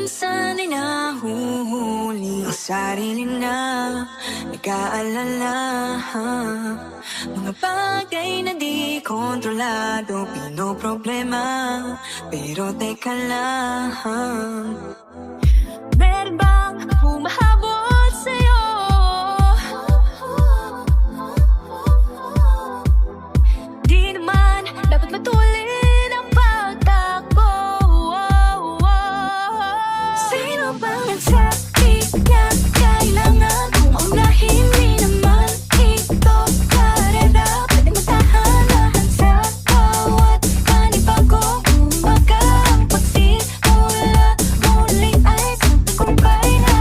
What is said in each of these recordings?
Minsan ay nahuhuli ang sarili na nag-aalala. Mga bagay na di kontrolado, pinoproblema. Pero teka lang, meron bang humahabol sa'yo? Di naman dapat matulin ang pagtakbo. Sino bang nagsabi na kailangan kong unahin? Di naman ito karera, pwede magtahanahan sa bawat panibago. Kumbaga ang pagsimula muli ay sa tagumpay na.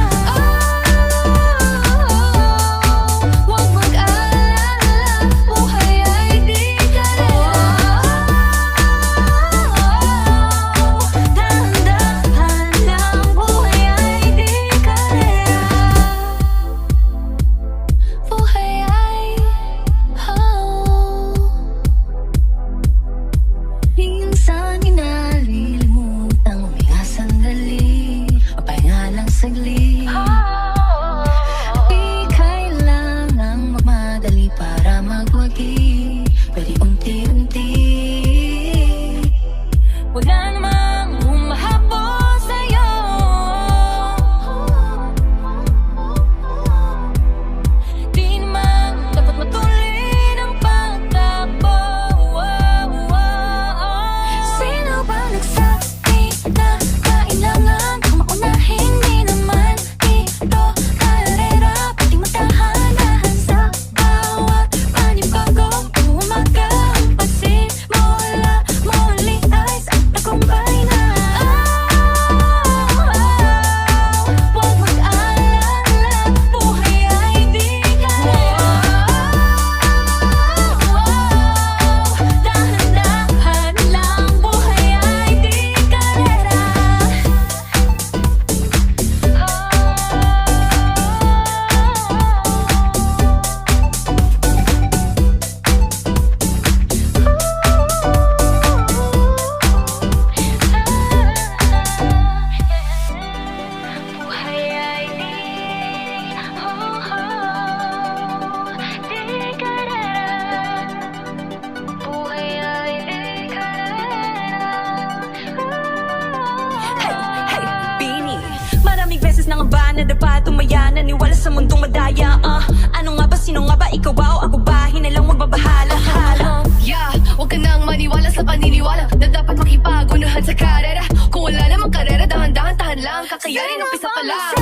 Huwag mag-alala, buhay ay di karera. Dahan-dahan lang, buhay ay di karera. Buhay ay minsan inalilimutang huminga sandali, mapahinga lang saglit. Di kailangang magmadali para magwagi, pwede unti-unti. Wala namang humahabol sa'yo. Di naman dapat matulin ang pagtakbo. Sino ba nagsabi na kailangan kong maunahin? Di naman ito karera, pwede magtahanahan sa bawat panibago. Umaga ang pagsimula muli ay sa tagumpay na. Huwag mag-alala, buhay ay di karera. Dahan-dahan lang, buhay ay di karera. Buhay ay di karera. Buhay ay di karera. Hey, Bini, maraming beses na nga ba nadapa tumaya, naniwala sa mundong madaya. Ano nga ba, sino nga ba, ikaw ba o ako ba? Hinalang magbabahala. Yeah, huwag ka nang maniwala sa paniniwala na dapat makipagunahan sa karera. Kung wala namang karera, dahan-dahan, tahan lang, kakayanin umpisa pa lang.